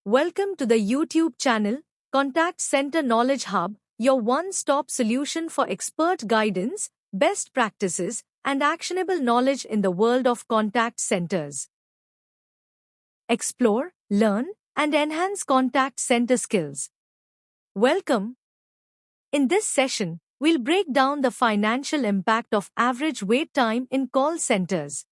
Welcome to the YouTube channel, Contact Center Knowledge Hub, your one-stop solution for expert guidance, best practices, and actionable knowledge in the world of contact centers. Explore, learn, and enhance contact center skills. Welcome. In this session, we'll break down the financial impact of average wait time in call centers.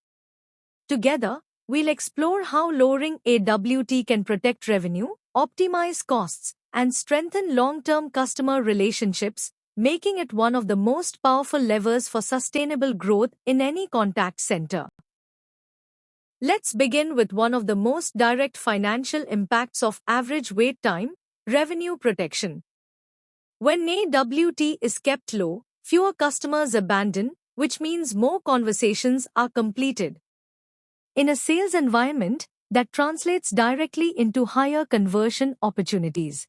Together, we'll explore how lowering AWT can protect revenue, optimize costs, and strengthen long-term customer relationships, making it one of the most powerful levers for sustainable growth in any contact center. Let's begin with one of the most direct financial impacts of average wait time, revenue protection. When AWT is kept low, fewer customers abandon, which means more conversations are completed. In a sales environment, that translates directly into higher conversion opportunities.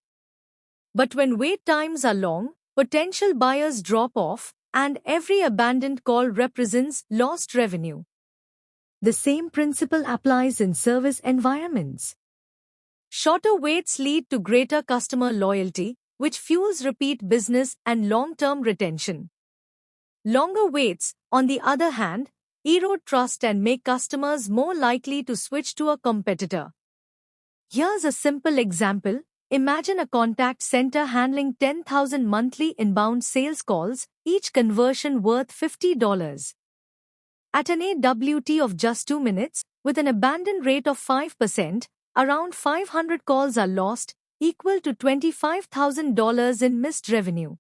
But when wait times are long, potential buyers drop off, and every abandoned call represents lost revenue. The same principle applies in service environments. Shorter waits lead to greater customer loyalty, which fuels repeat business and long-term retention. Longer waits, on the other hand, erode trust and make customers more likely to switch to a competitor. Here's a simple example. Imagine a contact center handling 10,000 monthly inbound sales calls, each conversion worth $50. At an AWT of just 2 minutes, with an abandon rate of 5%, around 500 calls are lost, equal to $25,000 in missed revenue.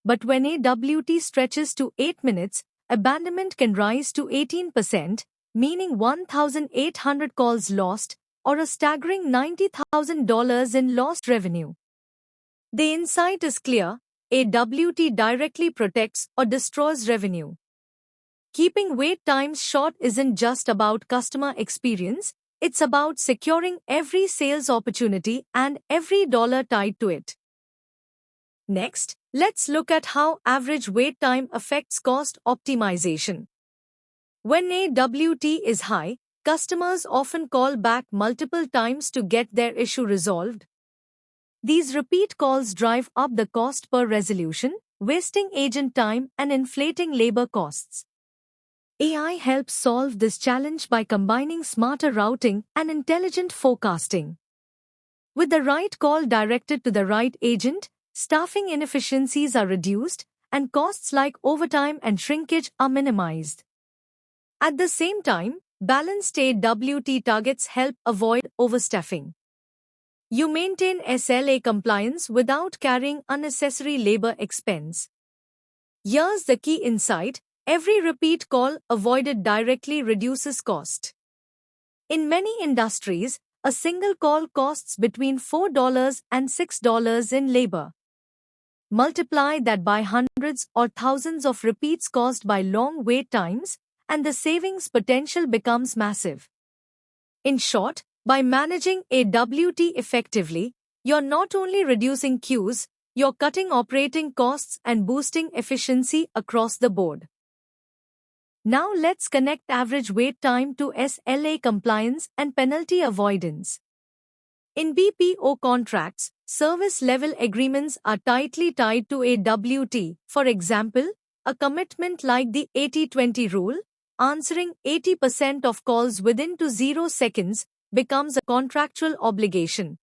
But when AWT stretches to 8 minutes, abandonment can rise to 18%, meaning 1,800 calls lost, or a staggering $90,000 in lost revenue. The insight is clear: AWT directly protects or destroys revenue. Keeping wait times short isn't just about customer experience, it's about securing every sales opportunity and every dollar tied to it. Next, let's look at how average wait time affects cost optimization. When AWT is high, customers often call back multiple times to get their issue resolved. These repeat calls drive up the cost per resolution, wasting agent time and inflating labor costs. AI helps solve this challenge by combining smarter routing and intelligent forecasting. With the right call directed to the right agent, staffing inefficiencies are reduced, and costs like overtime and shrinkage are minimized. At the same time, balanced AWT targets help avoid overstaffing. You maintain SLA compliance without carrying unnecessary labor expense. Here's the key insight: every repeat call avoided directly reduces cost. In many industries, a single call costs between $4 and $6 in labor. Multiply that by hundreds or thousands of repeats caused by long wait times, and the savings potential becomes massive. In short, by managing AWT effectively, you're not only reducing queues, you're cutting operating costs and boosting efficiency across the board. Now let's connect average wait time to SLA compliance and penalty avoidance. In BPO contracts, service level agreements are tightly tied to AWT. For example, a commitment like the 80-20 rule, answering 80% of calls within 0 seconds, becomes a contractual obligation.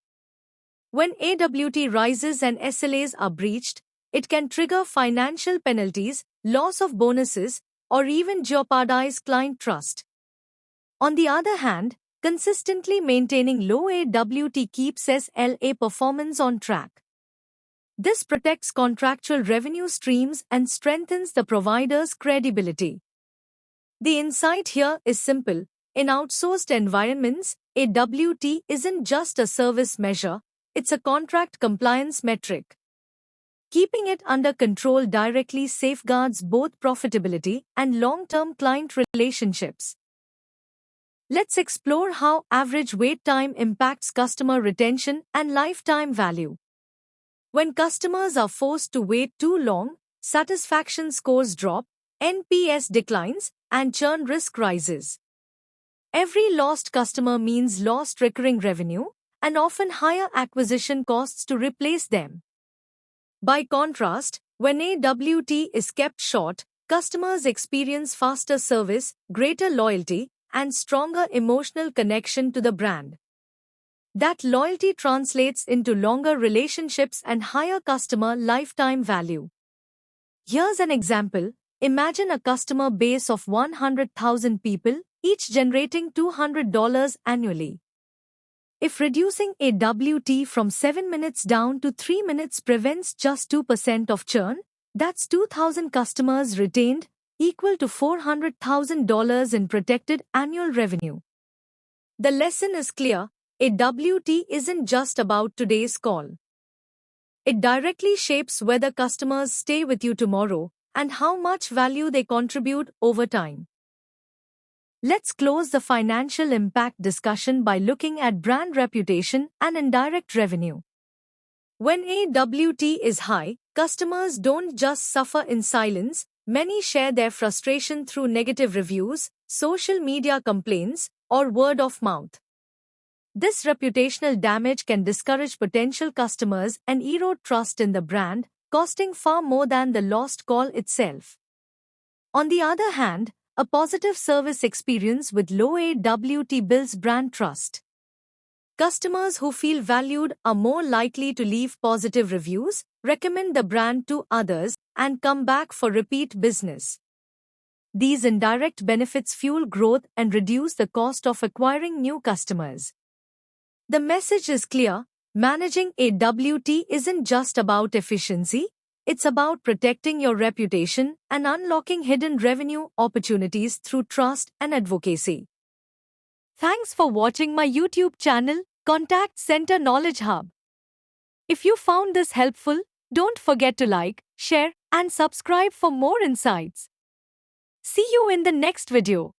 When AWT rises and SLAs are breached, it can trigger financial penalties, loss of bonuses, or even jeopardize client trust. On the other hand, consistently maintaining low AWT keeps SLA performance on track. This protects contractual revenue streams and strengthens the provider's credibility. The insight here is simple: in outsourced environments, AWT isn't just a service measure, it's a contract compliance metric. Keeping it under control directly safeguards both profitability and long-term client relationships. Let's explore how average wait time impacts customer retention and lifetime value. When customers are forced to wait too long, satisfaction scores drop, NPS declines, and churn risk rises. Every lost customer means lost recurring revenue, and often higher acquisition costs to replace them. By contrast, when AWT is kept short, customers experience faster service, greater loyalty, and stronger emotional connection to the brand. That loyalty translates into longer relationships and higher customer lifetime value. Here's an example. Imagine a customer base of 100,000 people, each generating $200 annually. If reducing AWT from 7 minutes down to 3 minutes prevents just 2% of churn, that's 2,000 customers retained, equal to $400,000 in protected annual revenue. The lesson is clear. AWT isn't just about today's call. It directly shapes whether customers stay with you tomorrow and how much value they contribute over time. Let's close the financial impact discussion by looking at brand reputation and indirect revenue. When AWT is high, customers don't just suffer in silence, many share their frustration through negative reviews, social media complaints, or word of mouth. This reputational damage can discourage potential customers and erode trust in the brand, costing far more than the lost call itself. On the other hand, a positive service experience with low AWT builds brand trust. Customers who feel valued are more likely to leave positive reviews, recommend the brand to others, and come back for repeat business. These indirect benefits fuel growth and reduce the cost of acquiring new customers. The message is clear. Managing AWT isn't just about efficiency, it's about protecting your reputation and unlocking hidden revenue opportunities through trust and advocacy. Thanks for watching my YouTube channel, Contact Center Knowledge Hub. If you found this helpful, don't forget to like, share, and subscribe for more insights. See you in the next video.